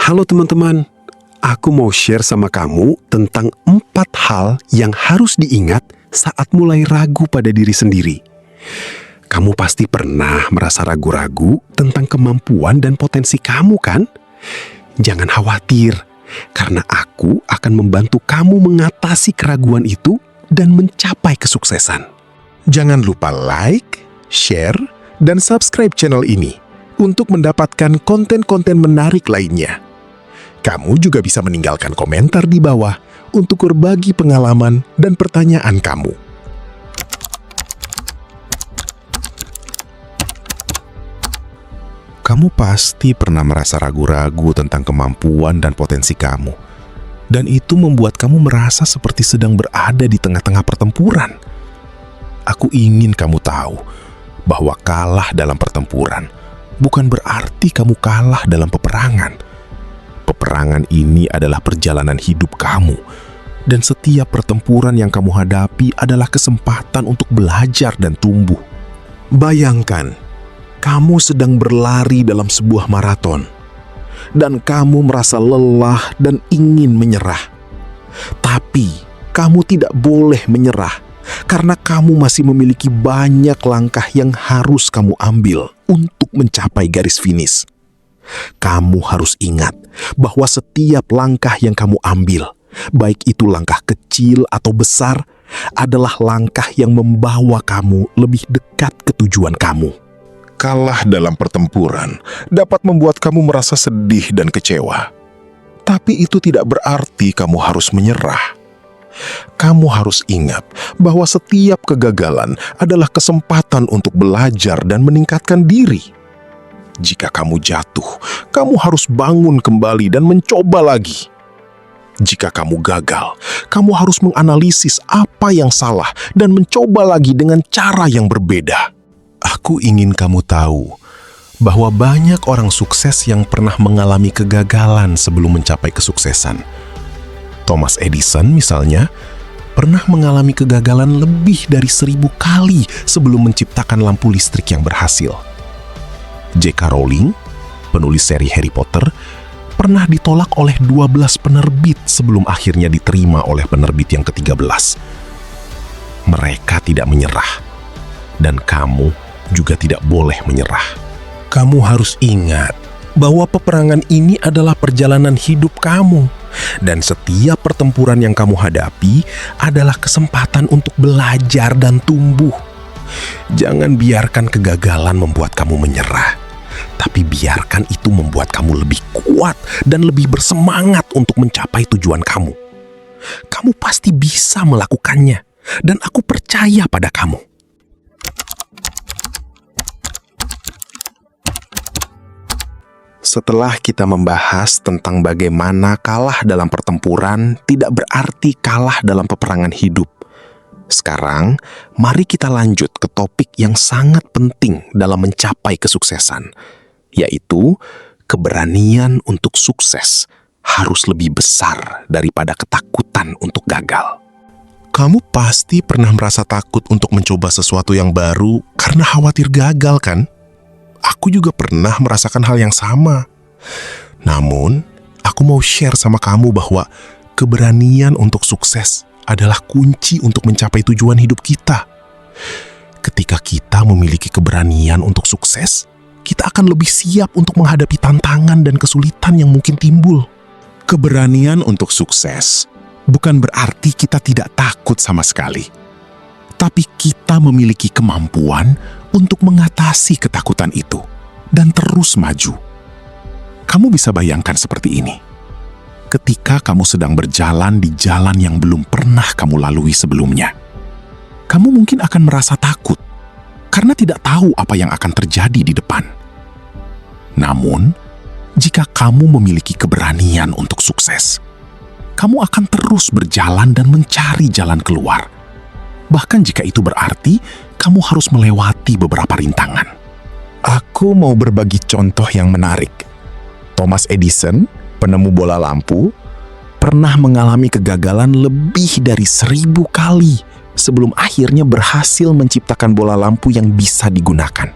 Halo teman-teman, aku mau share sama kamu tentang 4 hal yang harus diingat saat mulai ragu pada diri sendiri. Kamu pasti pernah merasa ragu-ragu tentang kemampuan dan potensi kamu, kan? Jangan khawatir, karena aku akan membantu kamu mengatasi keraguan itu dan mencapai kesuksesan. Jangan lupa like, share, dan subscribe channel ini untuk mendapatkan konten-konten menarik lainnya. Kamu juga bisa meninggalkan komentar di bawah untuk berbagi pengalaman dan pertanyaan kamu. Kamu pasti pernah merasa ragu-ragu tentang kemampuan dan potensi kamu. Dan itu membuat kamu merasa seperti sedang berada di tengah-tengah pertempuran. Aku ingin kamu tahu bahwa kalah dalam pertempuran bukan berarti kamu kalah dalam peperangan. Peperangan ini adalah perjalanan hidup kamu. Dan setiap pertempuran yang kamu hadapi adalah kesempatan untuk belajar dan tumbuh. Bayangkan, kamu sedang berlari dalam sebuah maraton, dan kamu merasa lelah dan ingin menyerah. Tapi, kamu tidak boleh menyerah, karena kamu masih memiliki banyak langkah yang harus kamu ambil untuk mencapai garis finish. Kamu harus ingat bahwa setiap langkah yang kamu ambil, baik itu langkah kecil atau besar, adalah langkah yang membawa kamu lebih dekat ke tujuan kamu. Kalah dalam pertempuran dapat membuat kamu merasa sedih dan kecewa. Tapi itu tidak berarti kamu harus menyerah. Kamu harus ingat bahwa setiap kegagalan adalah kesempatan untuk belajar dan meningkatkan diri. Jika kamu jatuh, kamu harus bangun kembali dan mencoba lagi. Jika kamu gagal, kamu harus menganalisis apa yang salah dan mencoba lagi dengan cara yang berbeda. Aku ingin kamu tahu bahwa banyak orang sukses yang pernah mengalami kegagalan sebelum mencapai kesuksesan. Thomas Edison misalnya, pernah mengalami kegagalan lebih dari 1000 kali sebelum menciptakan lampu listrik yang berhasil. J.K. Rowling, penulis seri Harry Potter, pernah ditolak oleh 12 penerbit sebelum akhirnya diterima oleh penerbit yang ke-13. Mereka tidak menyerah, dan kamu juga tidak boleh menyerah. Kamu harus ingat bahwa peperangan ini adalah perjalanan hidup kamu, dan setiap pertempuran yang kamu hadapi adalah kesempatan untuk belajar dan tumbuh. Jangan biarkan kegagalan membuat kamu menyerah, tapi biarkan itu membuat kamu lebih kuat dan lebih bersemangat untuk mencapai tujuan kamu. Kamu pasti bisa melakukannya, dan aku percaya pada kamu. Setelah kita membahas tentang bagaimana kalah dalam pertempuran tidak berarti kalah dalam peperangan hidup. Sekarang, mari kita lanjut ke topik yang sangat penting dalam mencapai kesuksesan, yaitu keberanian untuk sukses harus lebih besar daripada ketakutan untuk gagal. Kamu pasti pernah merasa takut untuk mencoba sesuatu yang baru karena khawatir gagal, kan? Aku juga pernah merasakan hal yang sama. Namun, aku mau share sama kamu bahwa keberanian untuk sukses adalah kunci untuk mencapai tujuan hidup kita. Ketika kita memiliki keberanian untuk sukses, kita akan lebih siap untuk menghadapi tantangan dan kesulitan yang mungkin timbul. Keberanian untuk sukses bukan berarti kita tidak takut sama sekali. Tapi kita memiliki kemampuan untuk mengatasi ketakutan itu dan terus maju. Kamu bisa bayangkan seperti ini. Ketika kamu sedang berjalan di jalan yang belum pernah kamu lalui sebelumnya, kamu mungkin akan merasa takut karena tidak tahu apa yang akan terjadi di depan. Namun, jika kamu memiliki keberanian untuk sukses, kamu akan terus berjalan dan mencari jalan keluar. Bahkan jika itu berarti kamu harus melewati beberapa rintangan. Aku mau berbagi contoh yang menarik. Thomas Edison, penemu bola lampu, pernah mengalami kegagalan lebih dari 1000 kali sebelum akhirnya berhasil menciptakan bola lampu yang bisa digunakan.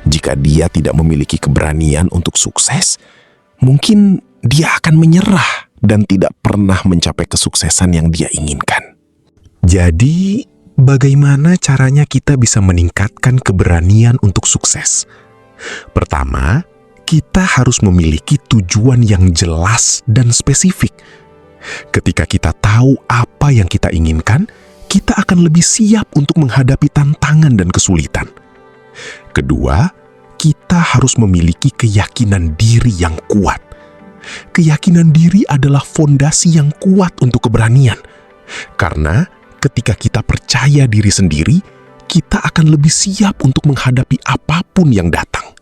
Jika dia tidak memiliki keberanian untuk sukses, mungkin dia akan menyerah dan tidak pernah mencapai kesuksesan yang dia inginkan. Jadi, bagaimana caranya kita bisa meningkatkan keberanian untuk sukses? Pertama, kita harus memiliki tujuan yang jelas dan spesifik. Ketika kita tahu apa yang kita inginkan, kita akan lebih siap untuk menghadapi tantangan dan kesulitan. Kedua, kita harus memiliki keyakinan diri yang kuat. Keyakinan diri adalah fondasi yang kuat untuk keberanian. Karena ketika kita percaya diri sendiri, kita akan lebih siap untuk menghadapi apapun yang datang.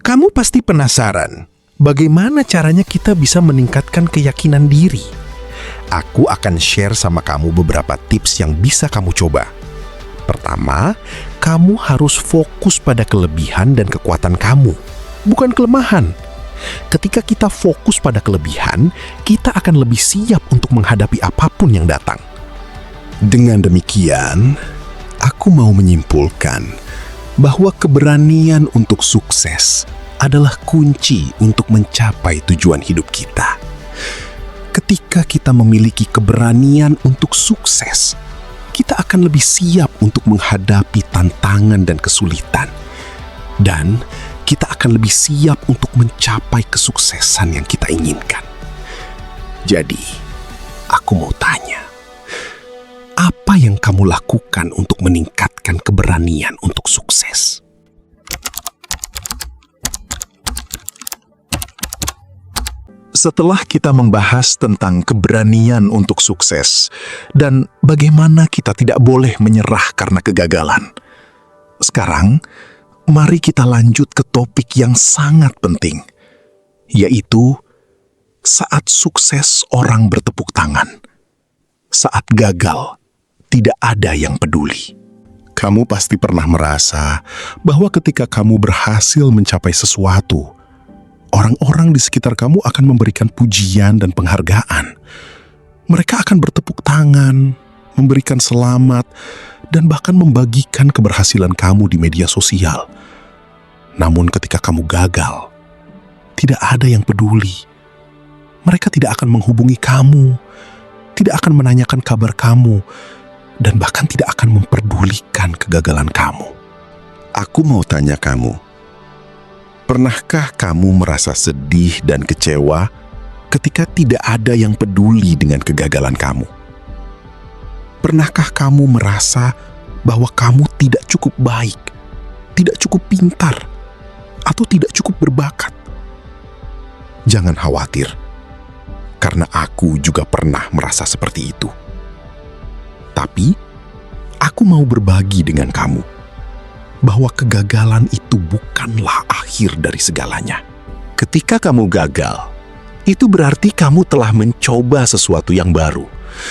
Kamu pasti penasaran, bagaimana caranya kita bisa meningkatkan keyakinan diri? Aku akan share sama kamu beberapa tips yang bisa kamu coba. Pertama, kamu harus fokus pada kelebihan dan kekuatan kamu, bukan kelemahan. Ketika kita fokus pada kelebihan, kita akan lebih siap untuk menghadapi apapun yang datang. Dengan demikian, aku mau menyimpulkan bahwa keberanian untuk sukses adalah kunci untuk mencapai tujuan hidup kita. Ketika kita memiliki keberanian untuk sukses, kita akan lebih siap untuk menghadapi tantangan dan kesulitan. Dan kita akan lebih siap untuk mencapai kesuksesan yang kita inginkan. Jadi, aku mau tanya, apa yang kamu lakukan untuk meningkatkan keberanian untuk sukses? Setelah kita membahas tentang keberanian untuk sukses dan bagaimana kita tidak boleh menyerah karena kegagalan, sekarang mari kita lanjut ke topik yang sangat penting, yaitu saat sukses orang bertepuk tangan, saat gagal tidak ada yang peduli. Kamu pasti pernah merasa bahwa ketika kamu berhasil mencapai sesuatu, orang-orang di sekitar kamu akan memberikan pujian dan penghargaan. Mereka akan bertepuk tangan, memberikan selamat, dan bahkan membagikan keberhasilan kamu di media sosial. Namun ketika kamu gagal, tidak ada yang peduli. Mereka tidak akan menghubungi kamu, tidak akan menanyakan kabar kamu, dan bahkan tidak akan memperdulikan kegagalan kamu. Aku mau tanya kamu, pernahkah kamu merasa sedih dan kecewa ketika tidak ada yang peduli dengan kegagalan kamu? Pernahkah kamu merasa bahwa kamu tidak cukup baik, tidak cukup pintar, atau tidak cukup berbakat? Jangan khawatir, karena aku juga pernah merasa seperti itu. Tapi, aku mau berbagi dengan kamu bahwa kegagalan itu bukanlah akhir dari segalanya. Ketika kamu gagal, itu berarti kamu telah mencoba sesuatu yang baru,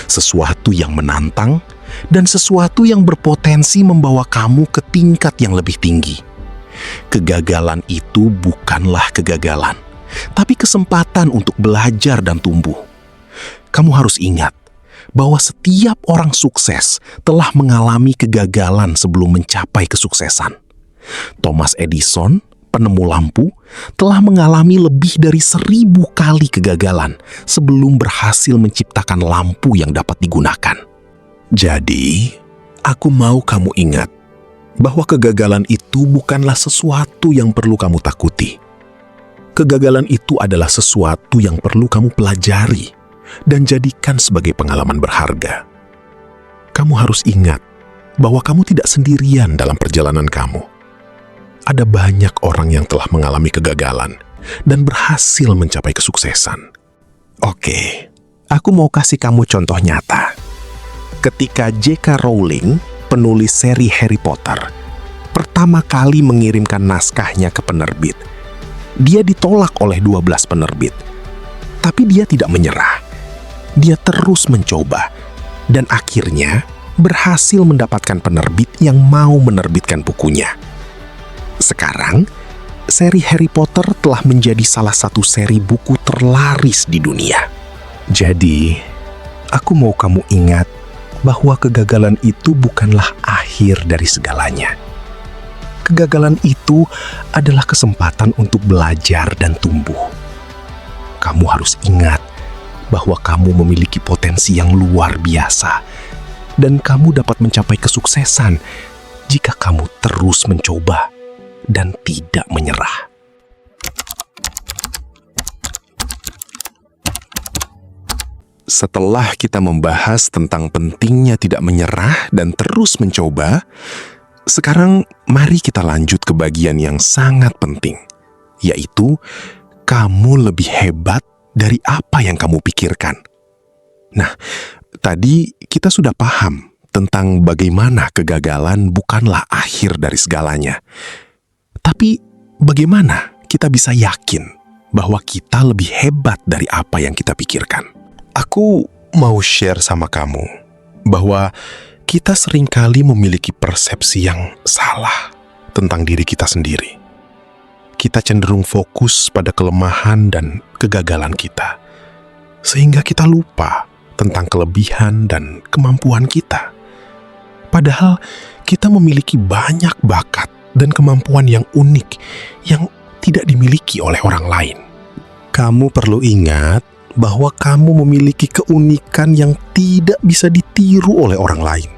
sesuatu yang menantang, dan sesuatu yang berpotensi membawa kamu ke tingkat yang lebih tinggi. Kegagalan itu bukanlah kegagalan, tapi kesempatan untuk belajar dan tumbuh. Kamu harus ingat bahwa setiap orang sukses telah mengalami kegagalan sebelum mencapai kesuksesan. Thomas Edison, penemu lampu, telah mengalami lebih dari 1000 kali kegagalan sebelum berhasil menciptakan lampu yang dapat digunakan. Jadi, aku mau kamu ingat bahwa kegagalan itu bukanlah sesuatu yang perlu kamu takuti. Kegagalan itu adalah sesuatu yang perlu kamu pelajari dan jadikan sebagai pengalaman berharga. Kamu harus ingat bahwa kamu tidak sendirian dalam perjalanan kamu. Ada banyak orang yang telah mengalami kegagalan dan berhasil mencapai kesuksesan. Oke, aku mau kasih kamu contoh nyata. Ketika J.K. Rowling, penulis seri Harry Potter, pertama kali mengirimkan naskahnya ke penerbit, dia ditolak oleh 12 penerbit. Tapi dia tidak menyerah. Dia terus mencoba dan akhirnya berhasil mendapatkan penerbit yang mau menerbitkan bukunya. Sekarang, seri Harry Potter telah menjadi salah satu seri buku terlaris di dunia. Jadi, aku mau kamu ingat bahwa kegagalan itu bukanlah akhir dari segalanya. Kegagalan itu adalah kesempatan untuk belajar dan tumbuh. kamu harus ingat bahwa kamu memiliki potensi yang luar biasa dan kamu dapat mencapai kesuksesan jika kamu terus mencoba dan tidak menyerah. Setelah kita membahas tentang pentingnya tidak menyerah dan terus mencoba, sekarang mari kita lanjut ke bagian yang sangat penting, yaitu kamu lebih hebat dari apa yang kamu pikirkan. Nah, tadi kita sudah paham tentang bagaimana kegagalan bukanlah akhir dari segalanya. Tapi bagaimana kita bisa yakin bahwa kita lebih hebat dari apa yang kita pikirkan? Aku mau share sama kamu bahwa kita seringkali memiliki persepsi yang salah tentang diri kita sendiri. Kita cenderung fokus pada kelemahan dan kegagalan kita, sehingga kita lupa tentang kelebihan dan kemampuan kita. Padahal kita memiliki banyak bakat dan kemampuan yang unik yang tidak dimiliki oleh orang lain. Kamu perlu ingat bahwa kamu memiliki keunikan yang tidak bisa ditiru oleh orang lain.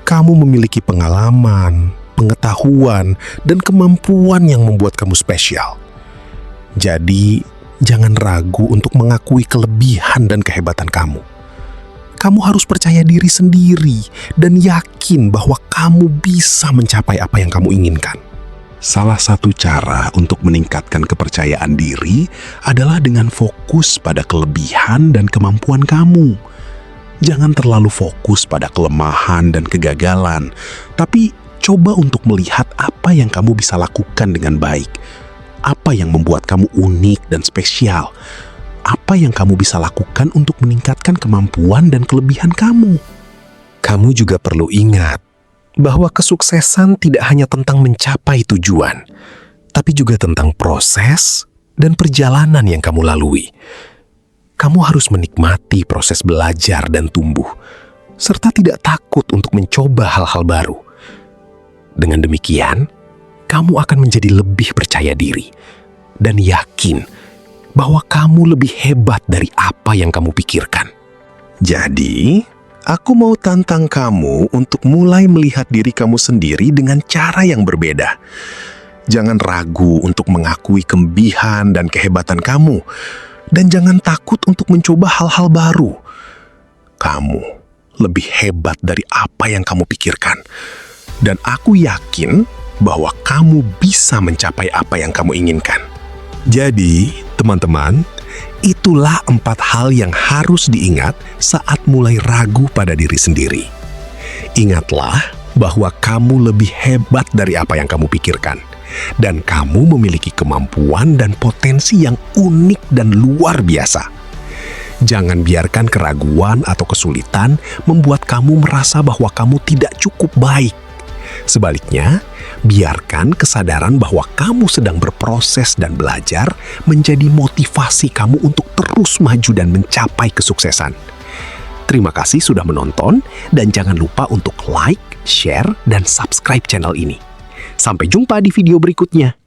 Kamu memiliki pengalaman, pengetahuan, dan kemampuan yang membuat kamu spesial. Jadi, jangan ragu untuk mengakui kelebihan dan kehebatan kamu. Kamu harus percaya diri sendiri dan yakin bahwa kamu bisa mencapai apa yang kamu inginkan. Salah satu cara untuk meningkatkan kepercayaan diri adalah dengan fokus pada kelebihan dan kemampuan kamu. Jangan terlalu fokus pada kelemahan dan kegagalan, tapi coba untuk melihat apa yang kamu bisa lakukan dengan baik. Apa yang membuat kamu unik dan spesial. Apa yang kamu bisa lakukan untuk meningkatkan kemampuan dan kelebihan kamu. Kamu juga perlu ingat bahwa kesuksesan tidak hanya tentang mencapai tujuan, tapi juga tentang proses dan perjalanan yang kamu lalui. Kamu harus menikmati proses belajar dan tumbuh, serta tidak takut untuk mencoba hal-hal baru. Dengan demikian, kamu akan menjadi lebih percaya diri dan yakin bahwa kamu lebih hebat dari apa yang kamu pikirkan. Jadi, aku mau tantang kamu untuk mulai melihat diri kamu sendiri dengan cara yang berbeda. Jangan ragu untuk mengakui kelebihan dan kehebatan kamu. Dan jangan takut untuk mencoba hal-hal baru. Kamu lebih hebat dari apa yang kamu pikirkan. Dan aku yakin bahwa kamu bisa mencapai apa yang kamu inginkan. Jadi, teman-teman, itulah 4 hal yang harus diingat saat mulai ragu pada diri sendiri. Ingatlah bahwa kamu lebih hebat dari apa yang kamu pikirkan. Dan kamu memiliki kemampuan dan potensi yang unik dan luar biasa. Jangan biarkan keraguan atau kesulitan membuat kamu merasa bahwa kamu tidak cukup baik. Sebaliknya, biarkan kesadaran bahwa kamu sedang berproses dan belajar menjadi motivasi kamu untuk terus maju dan mencapai kesuksesan. Terima kasih sudah menonton dan jangan lupa untuk like, share, dan subscribe channel ini. Sampai jumpa di video berikutnya.